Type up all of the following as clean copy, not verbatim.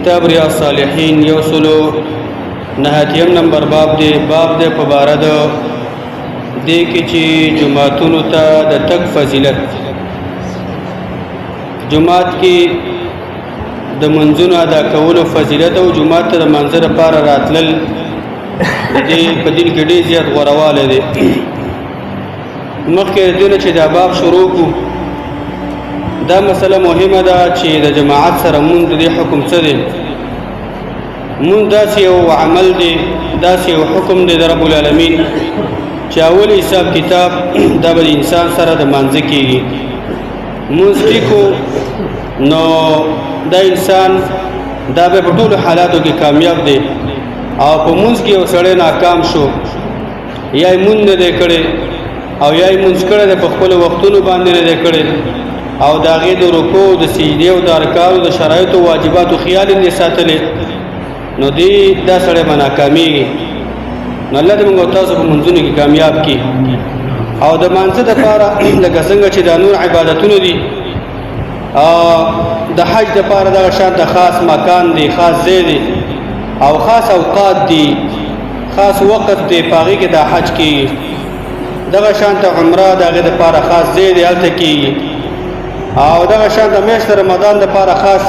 کتاب ریاض صالحین یوصلو نهاتیم نمبر باب دی په باره د دې کې چې جماعتونو ته د تګ فضیلت جماعت کې د منځونو ادا کولو فضیلت او جماعت ته د منځ لپاره راتلل دې په دین کې ډېر زیات غوړوالی دی مخکې دونه چې دا باب شروع کو دا مسله مهمه ده چې د جماعت سره مونږ د حکم څه دی مونږ داسې یو عمل دی داسې یو حکم دی د رب العالمین چې اول حساب کتاب دا به انسان سره د مانځه کېږي مونځ ټیکو نو دا انسان دا به په ټولو حالاتو کې کامیاب دی او په مونځ کې یو سړی ناکام شو یا یې مونځ نه دی کړی او یا یې مونځ کړی دی په خپلو وختونو باندې نه دی کړی او د هغې د رکوع د سجدې او د ارکانو د شرایطو واجباتو خیال یې نه ساتلی نو دا سړی به ناکامیږي نو الله دې موږ او تاسو په منځونو کې کامیاب کړي او د مانځه دپاره لکه څنګه چې دا نور عبادتونه دي د حج دپاره دغه شانته خاص مکان دی خاص ځای دی او خاص اوقات دي خاص وقت دی په هغې کې دا حج کېږي دغه شانته عمره د هغې دپاره خاص ځای دی هلته کېږي او دغه شانته میاشت رمضان دپاره خاص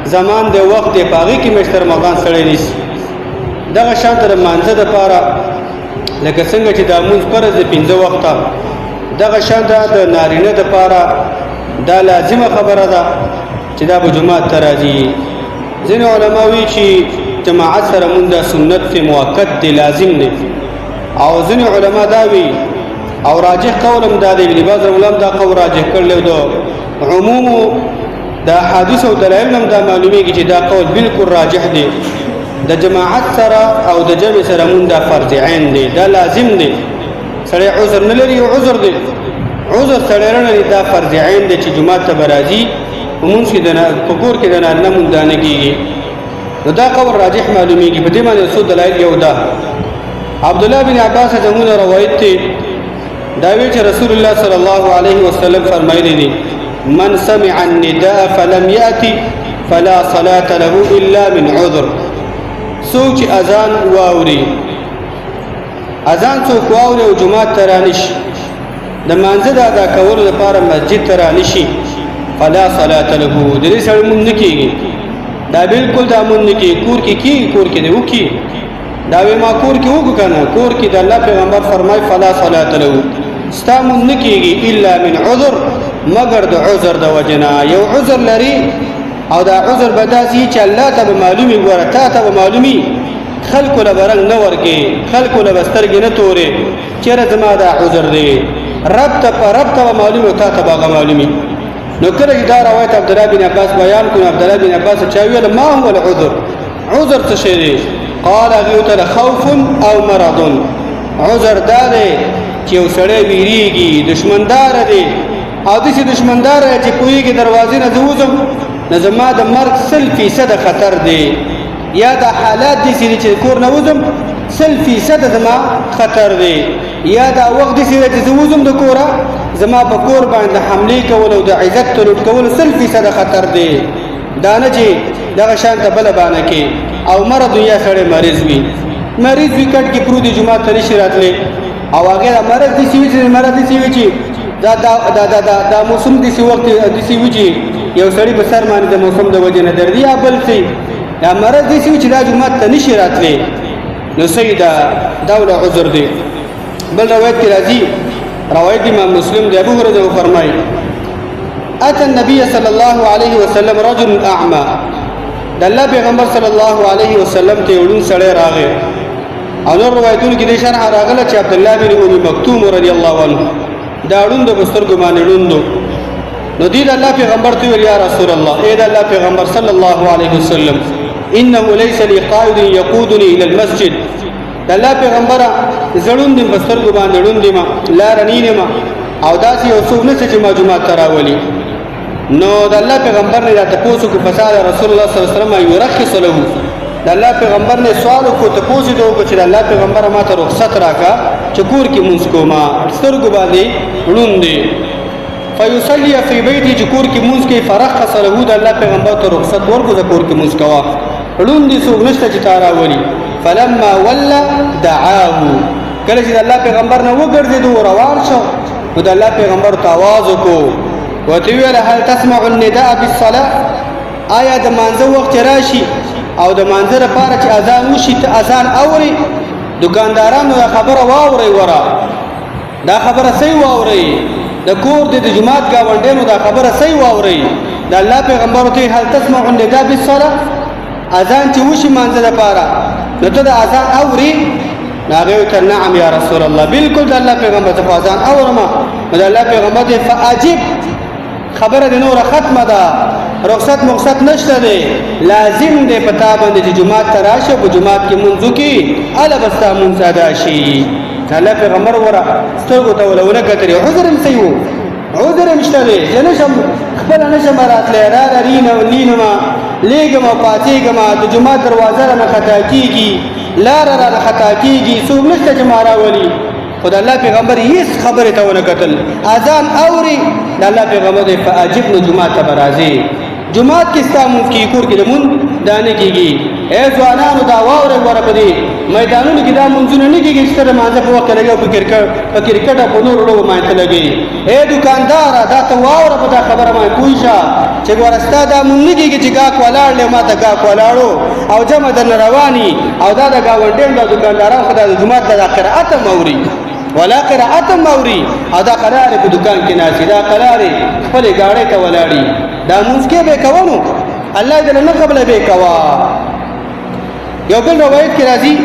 زمان دی وخت دی په هغې کې میاشت رمضان سړی نیسي دغه شانته د مانځه دپاره لکه څنګه چې دا مونځ فرض دی 5 وخته دغه شانته د نارینه دپاره دا لازمه خبره ده چې دا به جماعت ته راځي ځینې علما وایي چې جماعت سره مونځ دا سنت دی مؤکد دی لازم دی او ځینې علما دا وایي او راجح قول هم دا دی ابن باز رحمه الله دا قول راجح کړلی د عمومو د احادیث او دلایل هم دا معلومیږي چې دا قول بالکل راجح دی د جماعت سره او د جمع سره مونږ دا فرض عین دی دا لازم دی سړی عذر نه لري عذر دی عذر سړی نه لري دا فرض عین دی چې جماعت ته به راځي په مونځ کې په کور کې د نارینه مونځ دا نه کېږي نو دا قول راجح معلومیږي په دې باندې څو دلایل یو ده عبدالله بن عباس زمونه روایت دی دا وی چې رسول الله صلی الله علیه وسلم فرمایلی دي من سمع النداء فلم يأتي فلا صلاة له إلا من عذر سوچ اذان واوري اذان څوک واوري او جماعت ته رانشي د مانځه د ادا کولو لپاره مسجد ته رانشي فلا صلاة له د دې سره مونږ نه کېږي دا بالکل دا مونږ نه کېږي کور کې کېږي کور کې دی وکړي دا وی ما کور کې وکړو که نه کور کې د الله پیغمبر فرمای فلا صلاة له ستا مونږ نه کېږي الا من عذر مگر د عذر د وجې نه یو عذر لري او دا عذر به داسې چې الله ته به معلومي ګوره تا ته به معلومي خلکو له به رنګ نه ورکې خلکو له به سترګې نه تورې چېرې زما دا عذر دی رب ته به معلومي او تا ته به هغه معلومي نو کله چې دا روایت عبدالله بن عباس بیان کړو عبدالله بن عباس چا ویل ما هو العذر عذر څه شی دی قال هغې ورته خوف او مرض عذر دا دی چې یو سړی ویریږي دشمنداره دی او داسې دشمنداره چې پوهېږي دروازې نه زه وځم نو زما د مرګ 100% خطر دی یا دا حالات داسې دي چې کور نه وځم 100% زما خطر دی یا دا وخت داسې دی چې زه وځم د کوره زما په کور باندې حملې کول او د عزت تلوټ کول 100% خطر دی دا نه چې دغه شانته بله بانه کې او مرض یا سړی مریض وي کټ کې پروت دی جومات ته نشي راتلی او هغې دا مرض داسې وي چې دا موسم داسې وخت داسې وي چې یو سړی په سر باندې د موسم د وجې نه دردي یا بل څه دا مرض داسې وي چې دا جومات ته نشي راتلی نو صحیح دا وله عذر دی بل روایت کې راځي روایت امام مسلم دی ابو هريره فرمایي اتى النبي صلى الله عليه وسلم رجل اعمى د الله پیغمبر صلی الله علیه وسلم ته یو ړوند سړی راغی او نور روایتونو کې د شرح راغله چې عبدالله بن ام مکتوم رضی الله عنه دا ړوند په سترګو باندې ړوند نو دی د الله پیغمبر ته ویل یا رسول الله اے د الله پیغمبر صلی الله علیه وسلم انه ليس لي قائد يقودني الى المسجد د الله پیغمبر زړوند په سترګو باندې ړوند ما لار نه ما او داسې یو څوک نه چې ما جمعه تراولي نو د الله پیغمبر نه دا تاسو کو فساد رسول الله صلی الله علیه وسلم یرخص له د الله پیغمبر نه سوال کو تاسو ته وکړه چې د الله پیغمبر ما ته رخصت راکا چې کور کې مونږ کوما سترګو باندې ړوندې فیصلی فی بیتی چې کور کې مونږ کې فرخص له د الله پیغمبر ته رخصت ورکړه کور کې مونږ کوا ړوند دي څوک نشته چې تا راولي فلما ولا دعاه کله چې د الله پیغمبر نه وګرځېدو روان شو نو د الله پیغمبر ته آواز وکړو ورته ویل هل تسمع النداء بالصلاة آیا د مانځه وخت راشي او د مانځه لپاره چې اذان وشي ته اذان اوري دکاندارانو دا خبره واوري ورا دا خبره صحیح واوري د کور د جماعت گاونډیانو دا خبره صحیح واوري د الله پیغمبر ته هل تسمع النداء بالصلاة اذان چې وشي مانځه لپاره نو ته د اذان اوري ناغه ته نعم یا رسول الله بالکل د الله پیغمبر ته اذان اورما د الله پیغمبر ته فاجب خبره د نور ختمه ده رخصت مقصد نشته دی لازم دی پتا باندې چې جمعه تراشه په جمعه کې منځو کې الا بستا منځ ادا شي الله پیغمبر ورا سترګو ته ولونه کتري عذر مسيو عذر مشته دی نشم خپل نشم راتله را رینه ولینما لګم پاتېګم د جمعه دروازه نه خطا کیږي لار را خطا کیږي څوک نشته چې مارا ولي خدای الله پیغمبر هیڅ خبره ته ونه کتل اذان اوري د الله پیغمبر په عجب نو جمعه ته برازي جمعه کې استامون کې کور کې لمون دانه کېږي اے ځوانانو دا واوره ور پدې میدانونو کې دا منځونه نه کېږي چې تر مانځه په وخت لګي په کرکټ په نور ورو مانځه لګي اے دکاندار دا ته واوره په دا خبره ما کوښه چې ورستا دا مونږ نه کېږي چې گا کولاړ له ما ته گا کولاړو او جمع در رواني او دا د گاونډین د دکاندارانو خدای د جمعه د قرأت موري ولا قرأت موري او دا قرار په دکان کې ناشې دا قرار خپل گاړې ته ولاړی دا موږ کې به کوونو الله دې نه قبل به کوا یو بل روایت کې راځي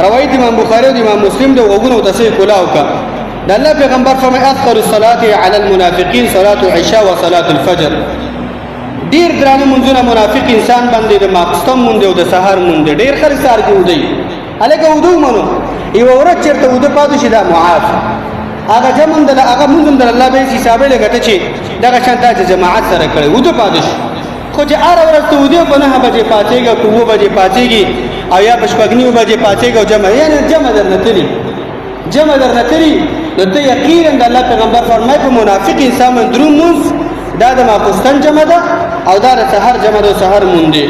روایت امام بخاری او امام مسلم د وګونو تصحیح کلاو کا د الله پیغمبر فرمای اثر الصلاه علی المنافقین صلاه العشاء و صلاه الفجر ډیر درانه منځونه منافق انسان باندې د ماقصتم مونږ او د سحر مونږ ډیر خرڅار کیږي الګه ودو منو یو ورځ چرته ود پاتې شي دا معاف هغه جمع د هغه مونږ د الله به حسابه لګټه چې دغه شانته جماعت سره کړي ود پاتې شي خو چې ار ورځ ته ودی په 9 بجې پاتېږي 2 بجې پاتېږي او یا پښپګنیو بجې پاتېږي جمع یعنی جمع درنتلی نو ته یقینا د الله پیغمبر فرمای په منافق انسان درو مونږ دا د ماقصتن جمع ده او دا د سحر جمع ده سحر مونږ دی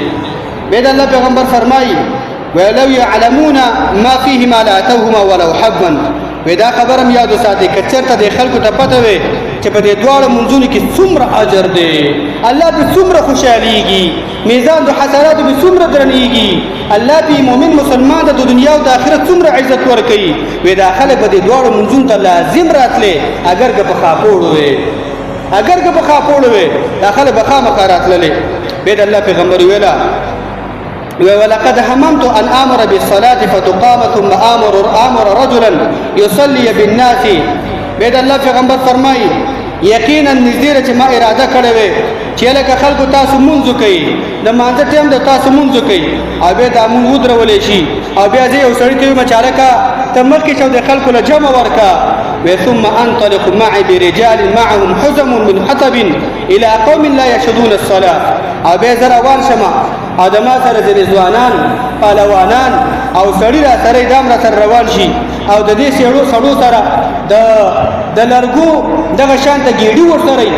به د الله پیغمبر فرمایي ولو يعلمون ما فيهما لاتوهما ولو حبا ودا خبرم یاد ساتي کچرته د خلکو ته پته وي چې په دې دواړو منځونو کې څومره اجر دی الله به څومره خوشاليږي میزان د حسنات به څومره درنيږي الله به مؤمن مسلمان د دنیا او د آخرت څومره عزت ورکړي ودا خلک په دې دواړو منځونو ته لازم راتله اگر که په خاپوړ وي داخله به خامخا راتله به د الله پیغمبر ویلا ولقد هممت أن آمر بالصلاة فتقام ثم آمر رجلا يصلي بالناس بيد الله پیغمبر فرمایي یقینا نذیر چې ما اراده کړې وې چې لکه خلکو تاسو منځ کوي د مانځه ټیم د تاسو منځ کوي او به د امون ودرولې شي او بیا ځي یو سړی ته مچالکا تمر کې شو د خلکو له جمع ورکا ثم انطلق معي برجال معهم حزم من حطب الى قوم لا يشهدون الصلاه او به زرا وان شمه ادمه سره د ځوانان پهلوانان او سړی را سره دام را سره روان شي او د دې سړو سره د لرګو دغه شانته ګیډي ورسره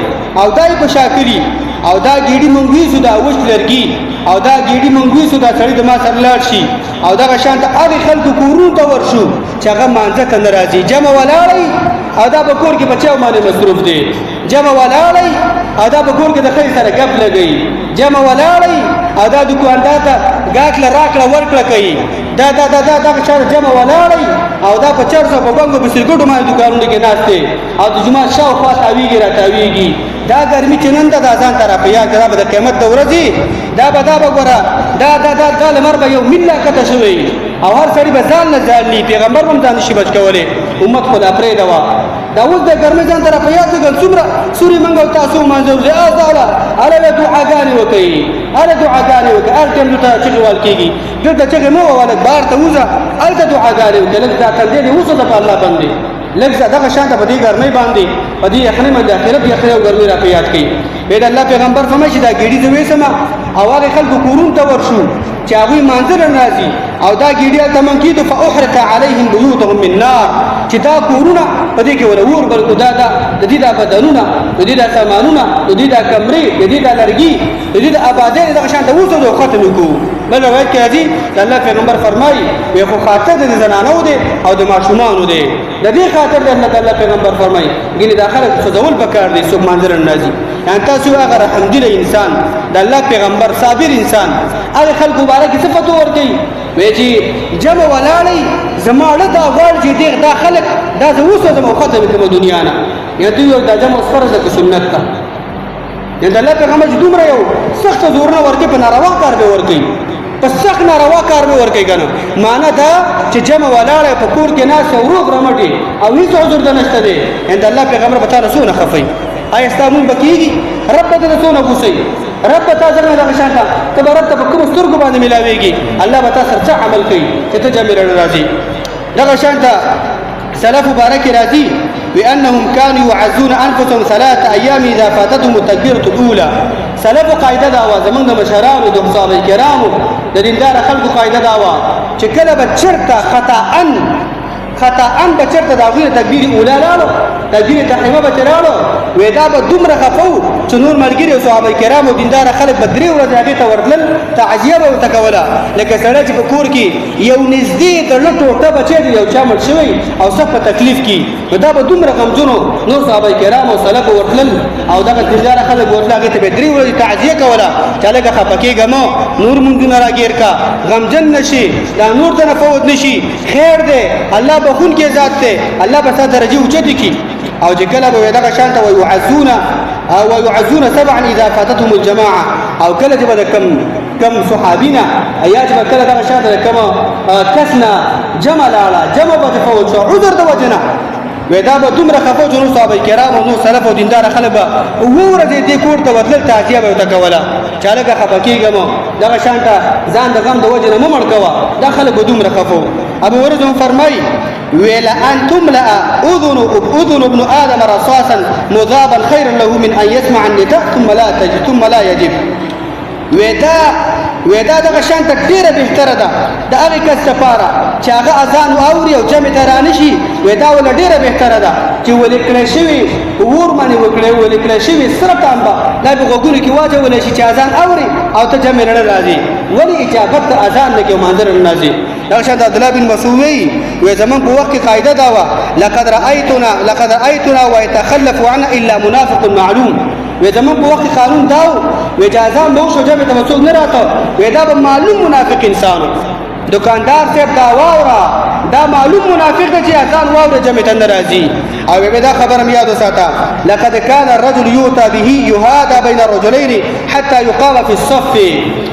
او دای په شاکلی او دا ګیډي مونږی سو دا وښ لرګي او دا ګیډي مونږی سو دا سړی د ما سره لاړ شي او دغه شانته هغه خلکو کورونو ته ورشو چې هغه مانځه کنه راځي جمع ولاړی او دا په کور کې بچو باندې مصروف دي جمع ولاړی او دا په کور کې د خیر سره غپ لګي جمع ولاړی او دا دکاندار ته غاکله راکله ورکړه کوي دا چار جمع ولاړی او دا په چرته په بنګو په سرګډو باندې دکانونه کې ناشته او د جمعه شاوخوا تاویږي راتاویږي دا ګرمي چې نن د ځان طرف یا کړه د قیامت د ورځې دا وګوره دا لمر به یو مله کته شوی او هر سړي به ځان نه ځالي پیغمبر هم ځان شي بچ کوله امت خدا پرې دوا دا اوس د ګرمي ځان طرف یا څومره سوري منګو تاسو مانځو زه ازاله اله دعاګانې وکي ارتم ته چې وال کیږي دغه چې مو ولک بار ته وځه الته دعاګانې وکي لکه دا تل دې وسه د الله باندې لکه دغه شانته په دې ګرمۍ باندې په دې اخري باندې اخرت یې او ګرمۍ را پیاد کړي به د الله پیغمبر فرمایي چې دا ګیډي ته وېسما او هغه خلکو کورون ته ورشو چې هغه منظر راځي او دا ګیډي ته منکید فاحرق عليهم بيوتهم من نار چې دا کورونه په دې کې ولور بل خدا دا د دې د بدنونه د دې د سامانونه د دې د کمرې د دې د لرګي د دې د آبادې دغه شانته وسو ختم کو بل روایت کې راځي د الله پیغمبر فرمایي وي خو خاطر د زنانو دی او د ماشومانو دی د دې خاطر د الله پیغمبر فرمایي ګینه داخله سوزول پکار دی څوک منظر نازي يعني تاسو هغه رحمدل انسان د الله پیغمبر صابر انسان هغه خلق مبارک صفات ورکي وی چې جمع ولالي زماړه دا غوړ چې دا خلق دا زوسه زمو ختمه کوم دنیا نه یا دوی دا جمع فرض ده سنت ته یا د الله پیغمبر چې دومره یو سخت زور نه ورکي په ناروا کار به ورکي په سخت ناروا کار به ورکي کنه معنا دا چې جمع ولاړه په کور کې ناس او روغ رمټي او هیڅ عذر ده نشته دي ان الله پیغمبر په تاسو نه خفي آیا استامون بکیږي رب ته رسونه بوسي رب ته ځنه دا شانته ته رب ته کوم سترګو باندې ملاويږي الله به تاسو څه عمل کوي چې ته جميل راځي دا شانته سلف مبارك راضي بأنهم كانوا يعزون أنفسهم 3 أيام إذا فاتتهم التكبيرة الأولى سلف قاعدة دعوة زمان د مشرانو د صحابه کرامو د دیندار خلکو قاعدة دعوة چې کله به چرته خطأ بچرته د غیر تکبیر اوله لاله تکبیر تحریمه بچرالو ودا به دومره خفو چې نور مرګري او صحابه کرامو دیندار خلک بدري ورځ هغه ته ورتل تعزیه به تکولا لکه سره چې په کور کې یو نږدې د لټوټه بچی دی یو چا مړ شوی او سخت تکلیف کې دا به دومره غمجنو نور صحابه کرامو سلف ورتل او دغه دیندار خلک ورتل هغه ته بدري ورځ تعزیه کولا چې لکه خپکیګمو نور مونږ نه راګیر کا غمجن نشي دا نور ته فوت نشي خیر دی الله بخون کې ذات ته الله به ستاسو درجه اوچته کی او چې کله به دغه شانته ويعزون 7 اذا فاتتهم الجماعه او کله چې به کم صحابینا ایاج به کله دغه شانته کما کسنا جمع لاله جمع به فوت شو عذر د وجنه ودا به دومره خفو جنو صحابه کرام او سلف او دیندار خلک به ورته دې کور ته بدل تعزیه به وکولا چاله خپکیګم دغه شانته ځان د غم د وجنه ممړ کوا دا خلک به دومره خفو ابو ورزم فرمای ولا ان تملا اذن ابن ادم رصاصا مذابا خير له من ان يسمع النداء ثم لا يجب ودا دغه شانته ډیره بهتره ده د هغه کس لپاره چې هغه اذان اوري او جمع ترانه شي ودا ول ډیره بهتره ده چې ولیکل شوی ور باندې وکړي ولیکل شوی سره تامبا دا به وګوري کې واجب ول شي چې اذان اوري او ته جمع نه راځي ولی اجابت اذان نه کې منظر راځي دا شاده عبد الله بن مسعود وی زمان په وخت قاعده دا وا لقد رايتنا ويتخلف عنا الا منافق معلوم وی زمان په وخت قانون داو وی اجازه مو شو جمع ته مسعود نه راته وی دا به معلوم منافق انسان دکاندار صاحب دا واورا دا معلوم منافق دی چې اذان واوري جمع ته ناراضي او به دا خبره مې یاد وساته لقد كان الرجل يؤتى به يهادى بين الرجلين حتى يقام في الصف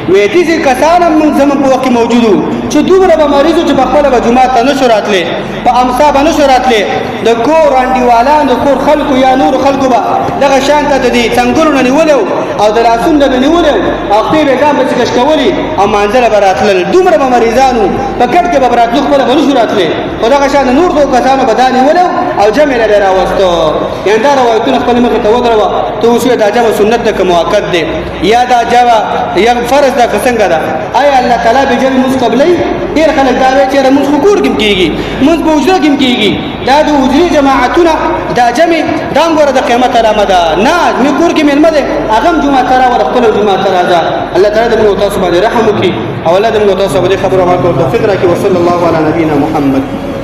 وې دې کسان من زمون په وخت موجودو چې دومره به مریضو چې په خپل جمعه ته نشو راتلې په امسا به نشو راتلې د کور انډیوالان د کور خلکو یا نور خلکو به دغه شانته د دې څنګهونو نیولو او د لاسونو نیولو او په ځان به څه کولې او منځله براتل دومره به مریضانو په کټ کې به براتلو خپل به نشو راتلې خدای شان نور دو کسانو بداني ولو او جمع له راوستو یان دا روایتونه خپل مخ ته ودروا ته اوسه دا جواب سنت د موقت دی یا دا جواب یا فرض دا څنګه دا آیا الله تعالی به جل مستقبلی ډیر خلک دا وایي چې موږ حقوق کوم کیږي موږ په اجره کوم کیږي دا د اجري جماعتونه دا جمع دام ګره د قیامت علامه ده نه موږ کور کې ملمه ده هغه جمعه ترا ور خپل جمعه ترا ده الله تعالی د موږ تاسو باندې رحم وکړي او الله د موږ تاسو باندې خبره ورکړي توفیق راکړي وصلی الله علی نبینا محمد